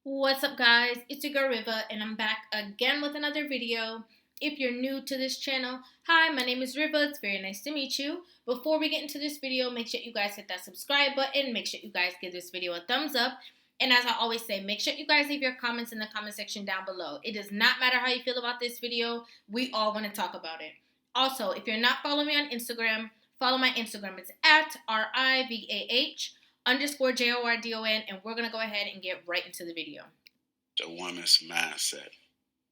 What's up, guys? It's your girl Rivah, and I'm back again with another video. If you're new to this channel, hi, my name is Rivah. It's very nice to meet you. Before we get into this video, make sure you guys hit that subscribe button. Make sure you guys give this video a thumbs up. And as I always say, make sure you guys leave your comments in the comment section down below. It does not matter how you feel about this video. We all want to talk about it. Also, if you're not following me on Instagram, follow my Instagram. It's at RIVAH_JORDON, and we're going to go ahead and get right into the video. The woman's mindset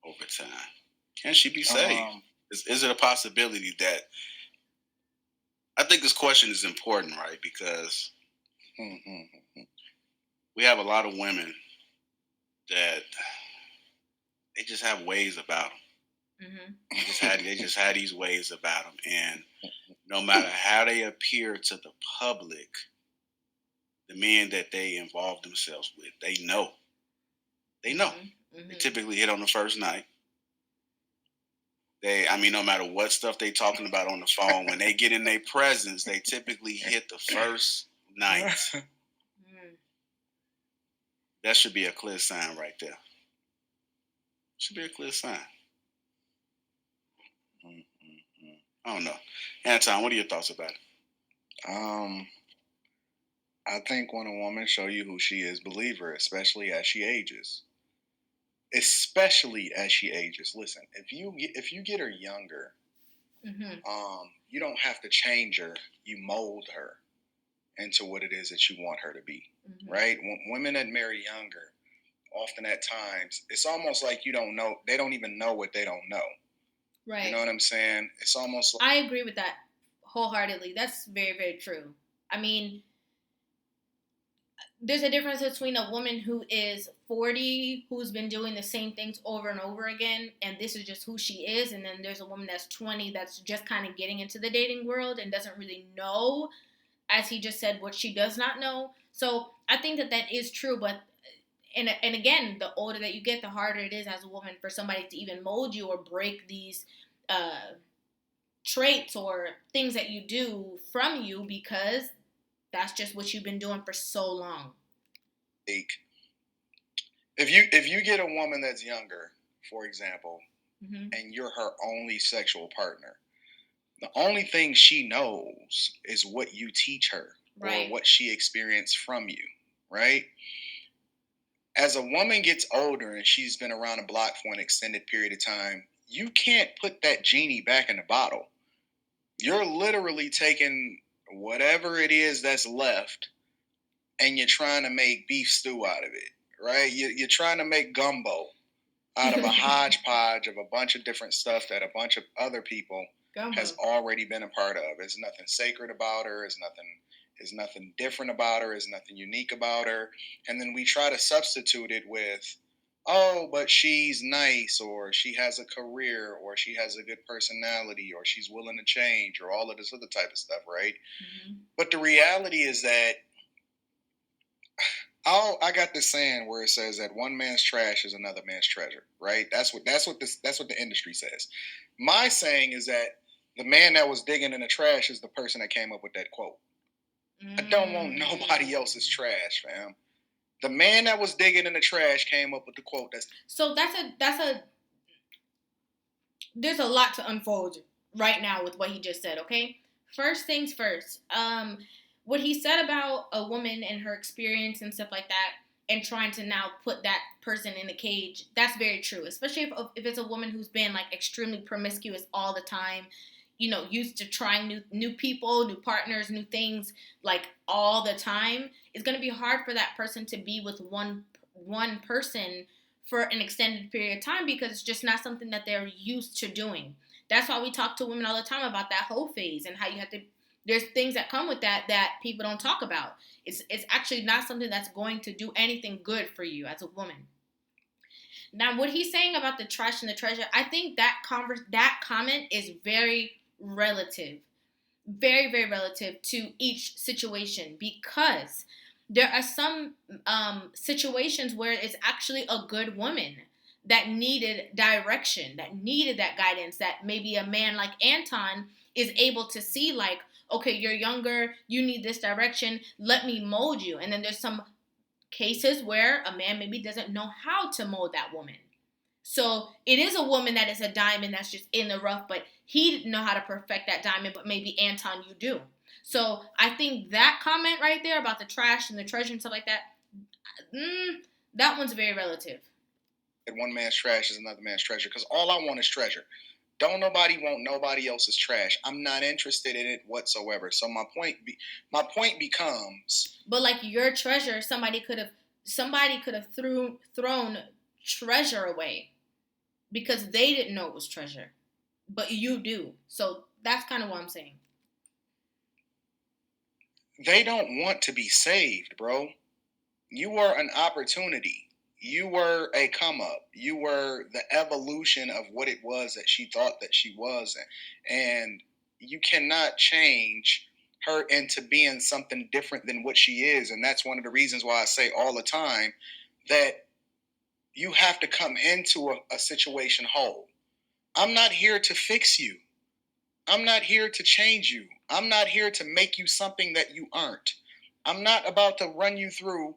over time. Can she be saved? Is it a possibility that... I think this question is important, right? Because we have a lot of women that they just have ways about them. They just had these ways about them. And no matter how they appear to the public, the men that they involve themselves with, they know. They know. They typically hit on the first night. No matter what stuff they talking about on the phone, when they get in their presence, they typically hit the first night. That should be a clear sign right there. Should be a clear sign. I don't know. Anton, what are your thoughts about it? I think when a woman show you who she is, believe her, especially as she ages. Especially as she ages. Listen, if you get her younger, you don't have to change her. You mold her into what it is that you want her to be, right? Women that marry younger, often at times, it's almost like they don't even know what they don't know. Right. You know what I'm saying? It's almost like... I agree with that wholeheartedly. That's very, very true. I mean, there's a difference between a woman who is 40, who's been doing the same things over and over again, and this is just who she is, and then there's a woman that's 20 that's just kind of getting into the dating world and doesn't really know, as he just said, what she does not know. So I think that is true, but and again, the older that you get, the harder it is as a woman for somebody to even mold you or break these traits or things that you do from you, because that's just what you've been doing for so long. If you get a woman that's younger, for example, and you're her only sexual partner, the only thing she knows is what you teach her, right, or what she experienced from you, right? As a woman gets older and she's been around the block for an extended period of time, you can't put that genie back in the bottle. You're literally taking whatever it is that's left and you're trying to make beef stew out of it, right? You're trying to make gumbo out of a hodgepodge of a bunch of different stuff that a bunch of other people has already been a part of. There's nothing sacred about her. There's nothing different about her. There's nothing unique about her. And then we try to substitute it with, oh, but she's nice, or she has a career, or she has a good personality, or she's willing to change, or all of this other type of stuff, right? But the reality is that I got this saying where it says that one man's trash is another man's treasure, right? That's what the industry says. My saying is that the man that was digging in the trash is the person that came up with that quote. I don't want nobody else's trash, fam. The man that was digging in the trash came up with the quote. There's a lot to unfold right now with what he just said, okay? First things first. What he said about a woman and her experience and stuff like that, and trying to now put that person in a cage, that's very true. Especially if it's a woman who's been like extremely promiscuous all the time, used to trying new people, new partners, new things, like all the time. It's going to be hard for that person to be with one person for an extended period of time, because it's just not something that they're used to doing. That's why we talk to women all the time about that whole phase and how you have to... There's things that come with that people don't talk about. It's actually not something that's going to do anything good for you as a woman. Now, what he's saying about the trash and the treasure, I think that comment is very relative. Very, very relative to each situation, because there are some situations where it's actually a good woman that needed direction, that needed that guidance, that maybe a man like Anton is able to see, like, okay, you're younger, you need this direction, let me mold you. And then there's some cases where a man maybe doesn't know how to mold that woman. So it is a woman that is a diamond that's just in the rough, but he didn't know how to perfect that diamond, but maybe Anton, you do. So I think that comment right there about the trash and the treasure and stuff like that, that one's very relative. One man's trash is another man's treasure, because all I want is treasure. Don't nobody want nobody else's trash. I'm not interested in it whatsoever. So my point becomes. But like your treasure, somebody could have thrown treasure away because they didn't know it was treasure, but you do. So that's kind of what I'm saying. They don't want to be saved, bro. You were an opportunity. You were a come up. You were the evolution of what it was that she thought that she was. And you cannot change her into being something different than what she is. And that's one of the reasons why I say all the time that you have to come into a situation whole. I'm not here to fix you. I'm not here to change you. I'm not here to make you something that you aren't. I'm not about to run you through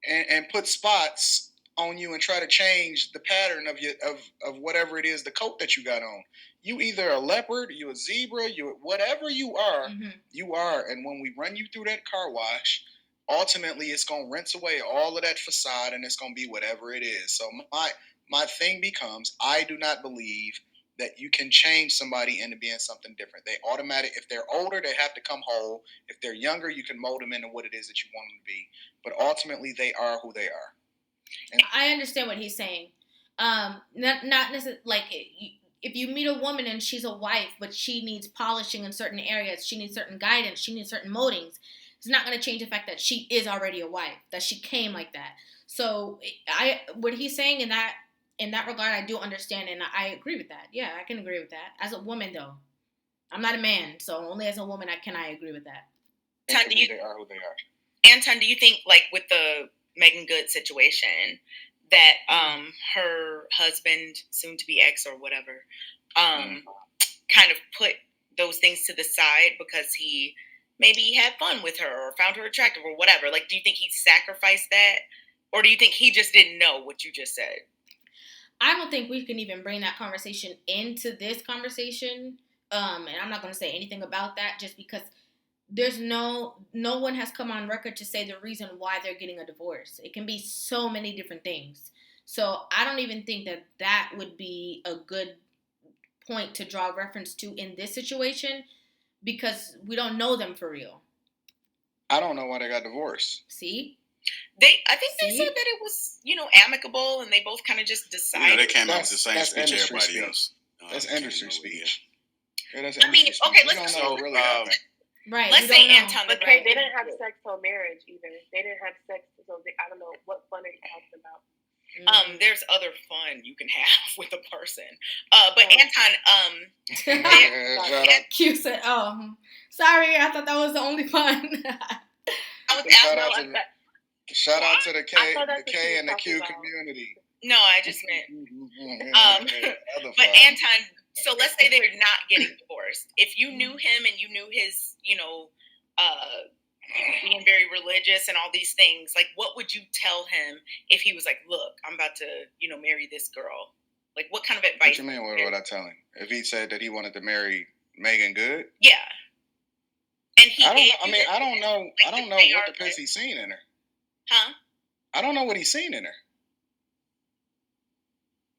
and put spots on you and try to change the pattern of whatever it is, the coat that you got on. You either a leopard, you a zebra, you whatever you are, you are. And when we run you through that car wash, ultimately it's gonna rinse away all of that facade and it's gonna be whatever it is. So my thing becomes, I do not believe that you can change somebody into being something different. They if they're older, they have to come whole. If they're younger, you can mold them into what it is that you want them to be. But ultimately, they are who they are. And I understand what he's saying. Not necessarily like if you meet a woman and she's a wife, but she needs polishing in certain areas, she needs certain guidance, she needs certain moldings. It's not going to change the fact that she is already a wife, that she came like that. So what he's saying in that regard, I do understand, and I agree with that. Yeah, I can agree with that. As a woman, though, I'm not a man, so only as a woman can I agree with that. They are who they are. Anton, do you think, like with the Megan Good situation, that her husband, soon to be ex or whatever, kind of put those things to the side because he maybe had fun with her or found her attractive or whatever? Like, do you think he sacrificed that, or do you think he just didn't know what you just said? I don't think we can even bring that conversation into this conversation. And I'm not going to say anything about that just because there's no one has come on record to say the reason why they're getting a divorce. It can be so many different things. So I don't even think that would be a good point to draw reference to in this situation because we don't know them for real. I don't know why they got divorced. See? I think they said that it was, amicable, and they both kind of just decided. They came out with the same speech everybody else. That's industry speech. Yeah, that's industry speech. Okay, let's know really right. Let's say Anton. But they didn't have sex till marriage either. They didn't have sex till I don't know what fun are you talking about. There's other fun you can have with a person. But Anton, Q said, sorry, I thought that was the only fun. Shout out to the K and the Q community. No, I just meant. But Anton, so let's say they're not getting divorced. If you knew him and you knew his, being very religious and all these things, like, what would you tell him if he was like, "Look, I'm about to, marry this girl"? Like, what kind of advice? What you mean? What would I tell him? If he said that he wanted to marry Megan Good? Yeah. And I don't know what the piss he's seen in her. Huh? I don't know what he's seen in her.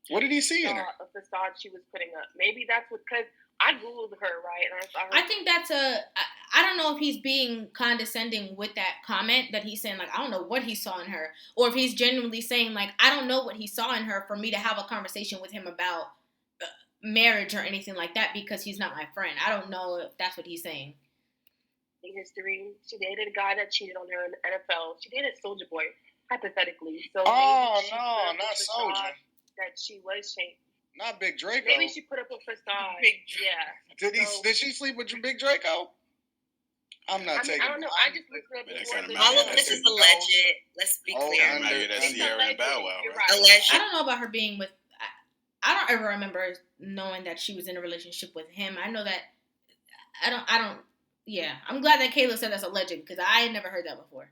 What did he see in her? A facade she was putting up. Maybe that's because I Googled her, right? And I think that's I don't know if he's being condescending with that comment that he's saying, like, I don't know what he saw in her. Or if he's genuinely saying, like, I don't know what he saw in her for me to have a conversation with him about marriage or anything like that because he's not my friend. I don't know if that's what he's saying. History. She dated a guy that cheated on her in the NFL. She dated Soulja Boy, hypothetically. So not Soulja. That she was changed. Not Big Draco. Maybe she put up a facade. Did she sleep with Big Draco? I don't know. I just looked up. All of this is alleged. Let's be clear. That's Sierra and Bow Wow. Right? Alleged. I don't know about her being with. I don't ever remember knowing that she was in a relationship with him. I know that. I don't. Yeah, I'm glad that Kayla said that's alleged because I had never heard that before.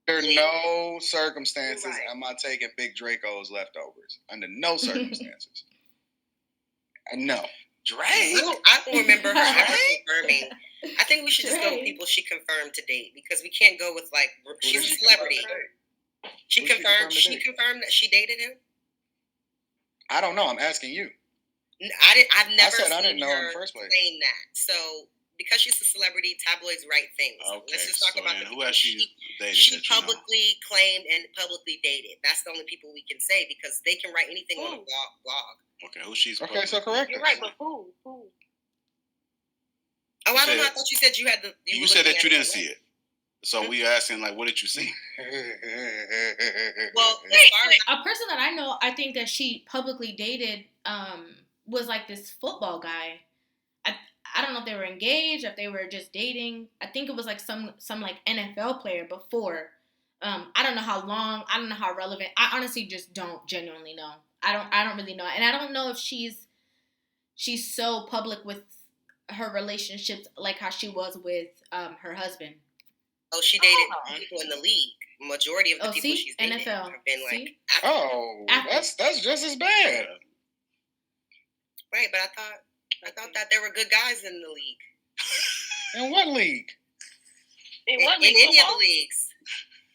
Under no circumstances am I taking Big Draco's leftovers. Under no circumstances. No. Drake. I don't remember her ever confirming. I think we should just go with people she confirmed to date because we can't go with like she's a celebrity. She confirmed that she dated him. I don't know. I'm asking you. I've never seen her in the first place. saying that. So because she's a celebrity, tabloids write things. Okay. Let's just talk about who has she dated? She publicly claimed and publicly dated. That's the only people we can say because they can write anything on a blog. Okay, who she's okay, so correct. You're right, but who? Oh, I don't know. I thought you said you had the. You said that you didn't see it. So we asking like, what did you see? Well, a person that I know, I think that she publicly dated was like this football guy. I don't know if they were engaged, if they were just dating. I think it was like some like NFL player before. I don't know how long. I don't know how relevant. I honestly just don't genuinely know. I don't really know, and I don't know if she's so public with her relationships like how she was with her husband. Oh, she dated people in the league. Majority of the people she's dated NFL have been like. That's just as bad. Right, but I thought that there were good guys in the league. In what league? In what league? In any of the leagues.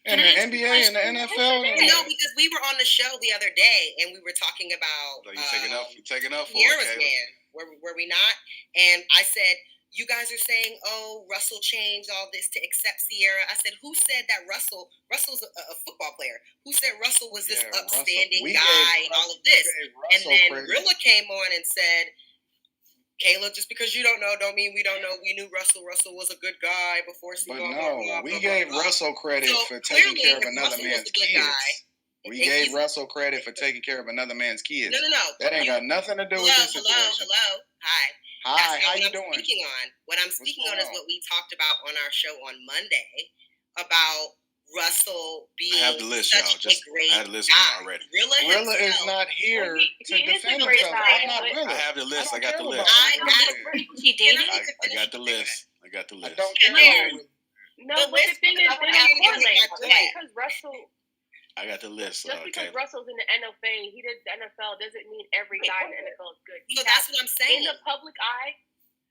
In the NBA and the NFL? No, because we were on the show the other day and we were talking about you taking up for Sierra's man. Were we not? And I said, you guys are saying, oh, Russell changed all this to accept Sierra. I said, who said that Russell's a football player? Who said Russell was this upstanding guy and all of this? And then Rilla came on and said, Kayla, just because you don't know, don't mean we don't know. We knew Russell. Russell was a good guy before. We gave Russell credit for taking care of another man's kids. We gave Russell credit for taking care of another man's kids. No. That ain't got nothing to do with this situation. Hello. Hi. Hi, how you doing? What I'm speaking on is what we talked about on our show on Monday about Russell being I have the list, such y'all. I had the list already. Rilla is not here to defend himself. I'm not Rilla. I have the list. I got the list. She dated. I got the list. I don't care. No, but the thing is, they don't correlate. Because Russell. I got the list. Just because Russell's in the NFL, he did the NFL doesn't mean every guy in the NFL is good. So that's what I'm saying. In the public eye,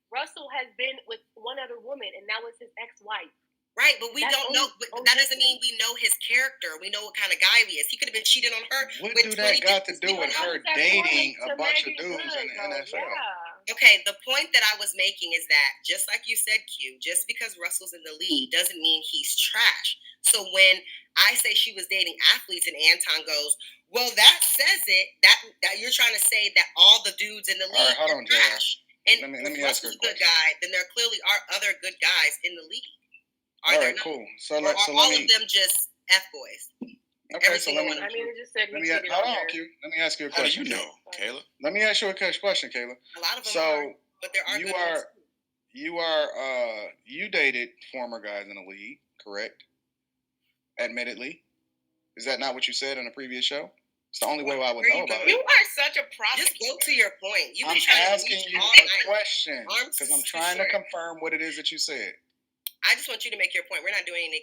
Russell has been with one other woman, and that was his ex-wife. Right, but we don't know. But that doesn't mean we know his character. We know what kind of guy he is. He could have been cheating on her. What do that got to do with her dating a bunch of dudes in the NFL? Yeah. Okay, the point that I was making is that, just like you said, Q, just because Russell's in the league doesn't mean he's trash. So when I say she was dating athletes and Anton goes, well, that says it, that you're trying to say that all the dudes in the league are trash. And let me if Russell's a good guy, then there clearly are other good guys in the league. All right, cool. So all of them just F-boys. Okay, so let me. I mean, it just said hold on, Q. Let me ask you a question. How do you know, Kayla? Let me ask you a question, Kayla. A lot of them are, but there are good ones. You dated former guys in the league, correct? Admittedly. Is that not what you said in a previous show? It's the only way I would know about it. You are such a prosecutor. Just go to your point. I'm asking you a question because I'm trying to confirm what it is that you said. I just want you to make your point. We're not doing any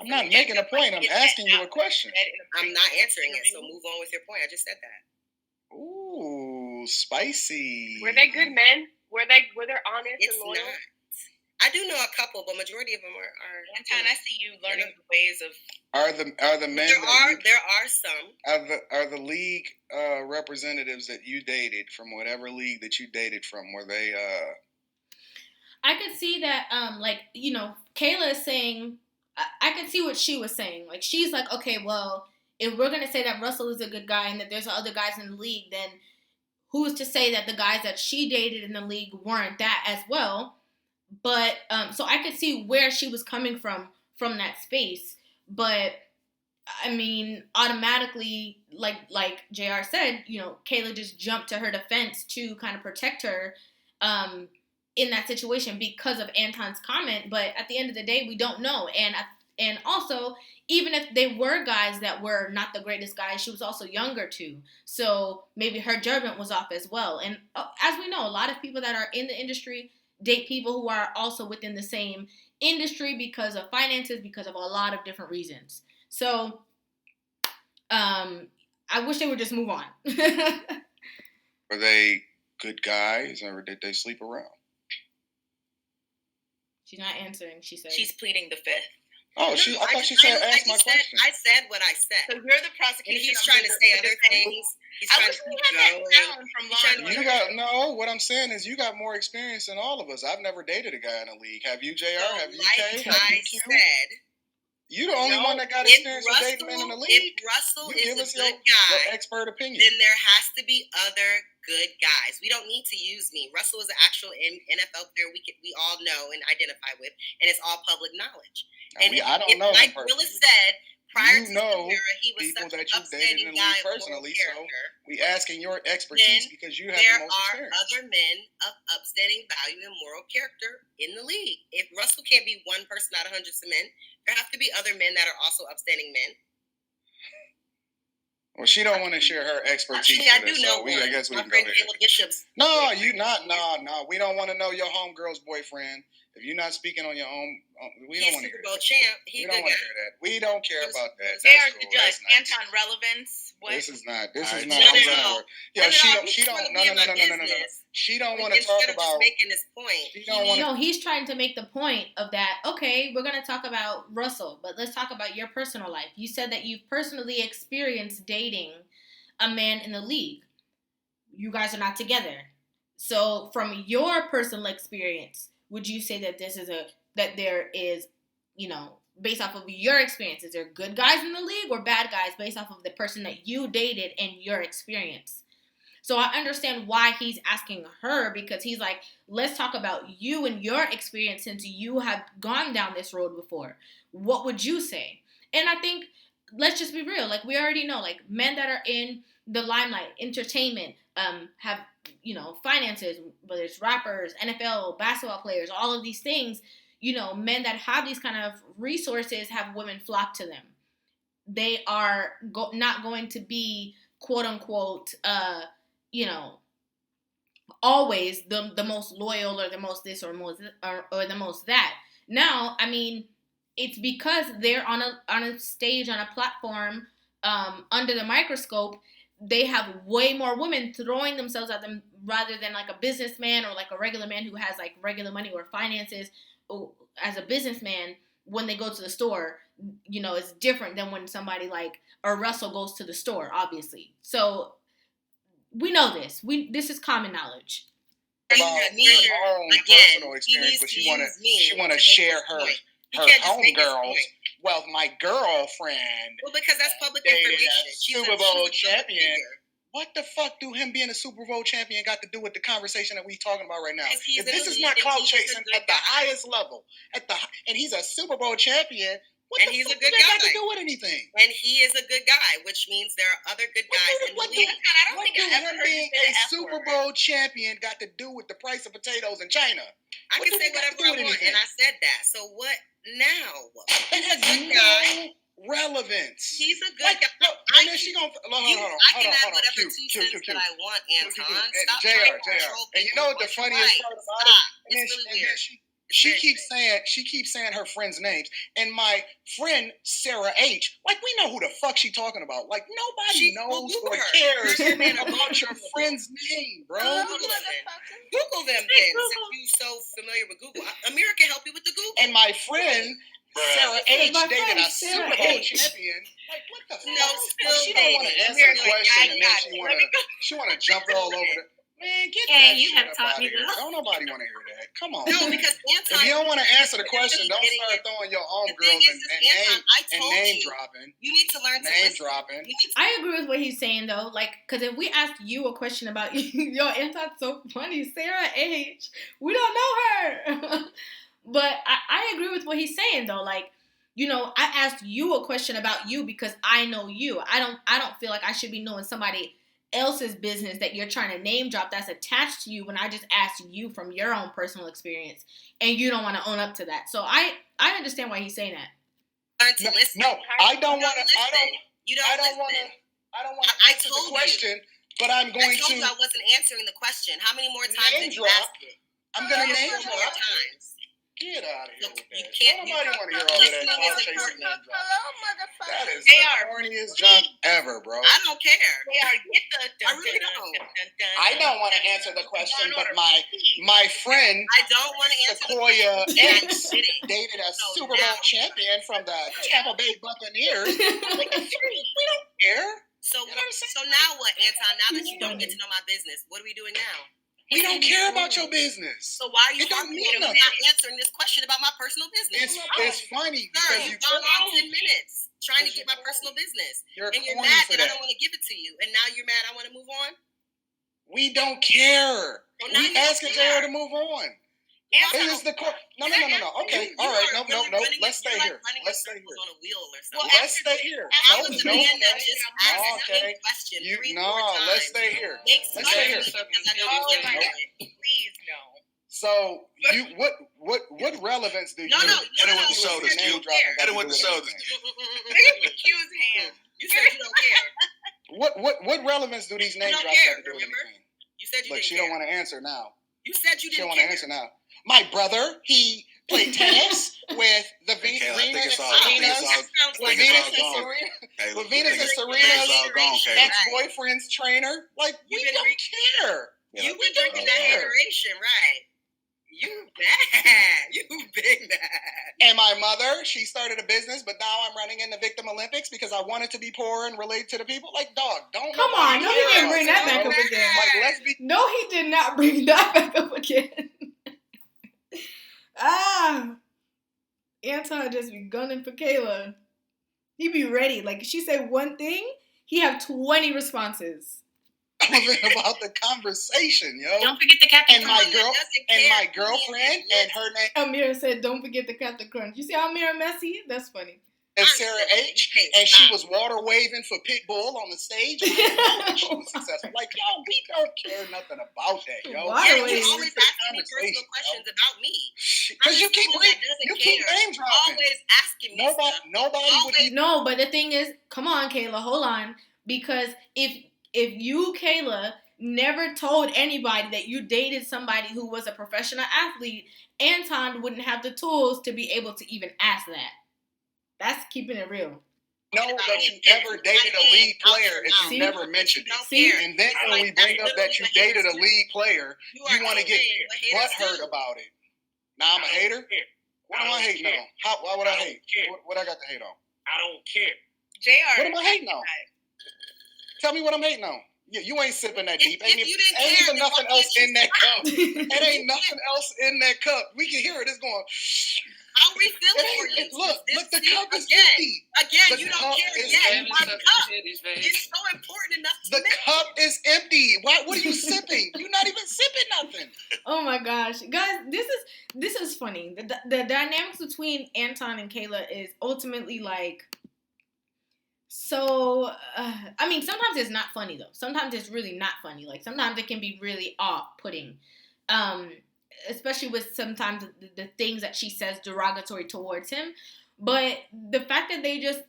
I'm not making a point. I'm asking you a question. I'm not answering it, so move on with your point. I just said that. Ooh, spicy. Were they good men? Were they honest and loyal? Not. I do know a couple, but majority of them are. Anton, I see you learning the ways of. Are the men? There are some. Are the league representatives that you dated from whatever league that you dated from? Were they? I could see that. Kayla is saying. I could see what she was saying. Like she's like, okay, well, if we're gonna say that Russell is a good guy and that there's other guys in the league, then who's to say that the guys that she dated in the league weren't that as well? But so I could see where she was coming from that space. But I mean, automatically, like JR said, Kayla just jumped to her defense to kind of protect her in that situation because of Anton's comment. But at the end of the day, we don't know. And also, even if they were guys that were not the greatest guys, she was also younger too. So maybe her judgment was off as well. And as we know, a lot of people that are in the industry date people who are also within the same industry because of finances, because of a lot of different reasons. So, I wish they would just move on. Were they good guys, or did they sleep around? She's not answering. She said she's pleading the fifth. Oh, I thought she said ask my question. I said what I said. So you're the prosecution. And he's trying to say other things. He's I trying wish to we keep had going. that sound from Lauren. You got no. What I'm saying is, you got more experience than all of us. I've never dated a guy in the league. Have you, JR? So, have you, like K? Have I you, Q? said, You the only one that got experience with dating men in the league. If Russell you give is us a good your guy, expert opinion. then there has to be other good guys. We don't need to use me. Russell is an actual NFL player we all know and identify with, and it's all public knowledge. And I don't know him like Willis said, prior to Samira, he was people such that an you dated in upstanding the guy league of personally. moral So character. we asking your expertise because you have There the most are experience. other men of upstanding value and moral character in the league. If Russell can't be one person out of hundreds of men, there have to be other men that are also upstanding men. Well, she don't want to share her expertise. Actually, I do know I guess we my can friend go Kayla Bishop's. No, you not. No. We don't want to know your homegirl's boyfriend. If you're not speaking on your own, we don't want to hear Super Bowl that. champ. We don't want to hear that. We don't care about that. They are That's the cool. judge. That's nice. Anton relevance. What? This is not. This is No, not. no. Yo, she don't. No. Business. She don't want to talk Instead of about. just making this point. She don't want to. no, he's trying to make the point of that. Okay, we're gonna talk about Russell, but let's talk about your personal life. You said that you've personally experienced dating a man in the league. You guys are not together. So, from your personal experience, would you say that there is, based off of your experience, is there good guys in the league or bad guys based off of the person that you dated and your experience? So I understand why he's asking her, because he's like, let's talk about you and your experience since you have gone down this road before. What would you say? And I think, let's just be real. Like, we already know, like, men that are in the limelight, entertainment, have, finances, whether it's rappers, NFL, basketball players, all of these things, men that have these kind of resources have women flock to them. They are not going to be, quote unquote, always the most loyal or the most this or the most that. Now, I mean, it's because they're on a stage, on a platform, under the microscope. They have way more women throwing themselves at them rather than like a businessman or like a regular man who has like regular money or finances. As a businessman, when they go to the store, it's different than when somebody like a Russell goes to the store, obviously. So we know this. This is common knowledge. About her own personal experience, but she want to share her homegirls. Well, my girlfriend. Well, because that's public information. Super Bowl champion. What the fuck do him being a Super Bowl champion got to do with the conversation that we talking about right now? If this is not clout chasing at the highest level, and he's a Super Bowl champion, what the fuck does that got to do with anything? And he is a good guy, which means there are other good guys in the league. I don't think I've ever heard being a Super Bowl champion got to do with the price of potatoes in China? I can say whatever I want, and I said that. So what now? He's a good guy. Relevance. He's a good guy. And then she gonna hold on. I can have whatever 2 cents that I want, Anton. Stop trying to control people. And you know what the funniest part about it? It's really weird. She keeps saying her friends' names, and my friend Sarah H. Like, we know who the fuck she talking about. Like, nobody knows or cares about your friend's name, bro. Google them then. Since you're so familiar with Google, Amira can help you with the Google. And my friend Sarah H. dated a Super Bowl champion. Like, what the fuck? No, she don't want to answer the question, and then she want to jump all over the. Man, get that shit up out of here. Don't nobody want to hear that. Come on. No, because Anton, if you don't want to answer the question, don't start throwing your homegirls and name dropping. You need to learn to name dropping. I agree with what he's saying though. Like, because if we asked you a question about yo, Anton's so funny, Sarah H. We don't know her, but I agree with what he's saying though. Like, I asked you a question about you because I know you. I don't feel like I should be knowing somebody else's business that you're trying to name drop that's attached to you when I just asked you from your own personal experience and you don't want to own up to that. So I understand why he's saying that. Learn to listen. No, I don't want to. I don't want to answer the question, but I'm going I told to. you I wasn't answering the question. How many more times did you ask it? I'm going to name drop. Get out of here with You that. can't. Nobody want to hear all of that Listening cloud is chasing name dropping. Hello, motherfucker. That is They the are. corniest junk ever, bro. I don't care. They are get the. I really don't. I don't want to answer the question, but my friend I don't want to answer Sequoia the question. X I didn't. dated a So Super Bowl now- champion from the Tampa Bay Buccaneers. We don't care. So, You know what I'm saying? so now what, Anton? Now that you don't get to know my business, what are we doing now? We don't care about your business. So why are you It don't harping mean on me nothing. not answering this question about my personal business? It's funny Sir, because you've gone on 10 minutes trying to get my personal business. you're And you're corny mad for that I that. don't want to give it to you. And now you're mad I want to move on? We don't care. Well, now We you don't asking care. JR to move on. Anton, This is the no. Okay, you all right, are no. really Let's stay you're like here. running Let's in stay circles here. on a wheel or Well, something. Let's stay here. I No, was the no, man that no. just No, asked the okay. same question You 3-4 no. times. Let's stay here. Makes Let's stay here. because I know Oh you're my getting God. it. Please no. So you what relevance do you? No, no, Hit it with the shoulders, name Q. dropping got Hit it to with do the shoulders, anything? Look at Q's hand. You said you don't care. What relevance do these name don't drops care, got to do with remember? anything? You said you But didn't she care. don't want to answer now. You said you She don't didn't want to care. answer now. My brother, he played tennis with the Kayla, I think Venus it's all- and I think it's Serena's. all- sounds With like Venus all and gone. Serena, Kayla, with Venus and it's Serena's all gone, Kayla. ex-boyfriend's trainer. Like, we You've been don't care. You Yeah. been drinking that care. hateration, right? You bad. You big bad. And my mother, she started a business, but now I'm running in the Victim Olympics because I wanted to be poor and relate to the people. Like, dog, don't Come nobody on, no, he care didn't about bring this, that back bro. up again. Like, let's be. No, he did not bring that back up again. Anton just be gunning for Kayla. He be ready. Like, if she say one thing, he have 20 responses. I wasn't about the conversation, yo. Don't forget the Captain And my Crunch that girl- doesn't And care. my girlfriend and her name Amira said, don't forget the Captain Crunch. You see how Amira messy? That's funny. is Sarah H. Hey, And stop. she was water waving for Pitbull on the stage. And I didn't know that she was successful. Like, yo, we don't care nothing about that, yo. Water Yeah, you waving. always asking me personal questions about me. Because you keep someone that doesn't keep care. name dropping. Always asking me stuff. Nobody would Always- even. No, but the thing is, come on, Kayla, hold on. Because if you, Kayla, never told anybody that you dated somebody who was a professional athlete, Anton wouldn't have the tools to be able to even ask that. That's keeping it real. know that you ever dated a league player if you See? never mentioned Don't it. See? care. And then when we bring up that you dated a league player, you want to get butthurt about it. Now I'm a hater? What am I hating on? Why would I hate? What I got to hate on? I don't care. JR. What am I hating on? Tell me what I'm hating on. Yeah, you ain't sipping that deep. If you didn't ain't care, even then nothing why else can't in that cup. Look, It ain't nothing else in that cup. We can hear it. It's going. I'll refill it for you. Look, the See, cup is again, empty. Again, The you cup don't care is again. empty. My cup is so important enough to The me. cup is empty. What are you sipping? You're not even sipping nothing. oh my gosh, guys, this is funny. The dynamics between Anton and Kayla is ultimately like. So, I mean, sometimes it's not funny, though. Sometimes it's really not funny. Like, sometimes it can be really off-putting. Especially with sometimes the things that she says derogatory towards him. But the fact that they just,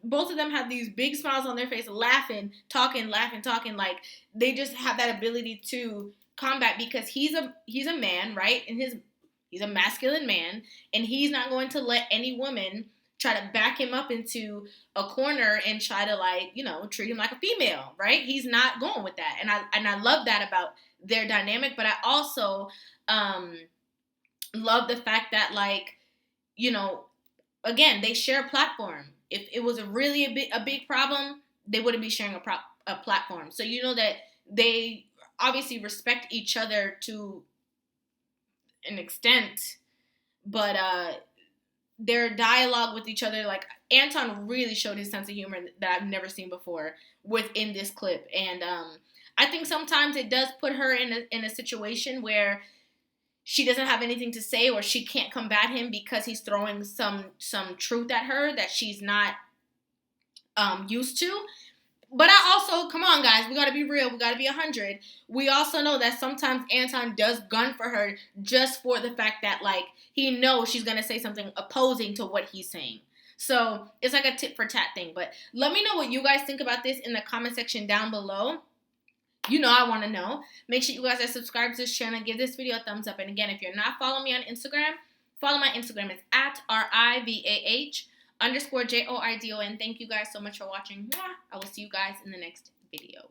both of them have these big smiles on their face, laughing, talking, like, they just have that ability to combat because he's a man, right? And he's a masculine man, and he's not going to let any woman try to back him up into a corner and try to, like, you know, treat him like a female, right? He's not going with that. And I love that about their dynamic, but I also love the fact that, like, you know, again, they share a platform. If it was a big problem, they wouldn't be sharing a platform. So you know that they obviously respect each other to an extent, but their dialogue with each other, like, Anton really showed his sense of humor that I've never seen before within this clip. And I think sometimes it does put her in a situation where she doesn't have anything to say or she can't combat him because he's throwing some truth at her that she's not used to. But I also, come on, guys, we got to be real. We got to be 100. We also know that sometimes Anton does gun for her just for the fact that, like, he knows she's going to say something opposing to what he's saying. So it's like a tit for tat thing. But let me know what you guys think about this in the comment section down below. You know I want to know. Make sure you guys are subscribed to this channel. Give this video a thumbs up. And again, if you're not following me on Instagram, Follow my Instagram. It's at RIVAH_JOIDON. Thank you guys so much for watching. I will see you guys in the next video.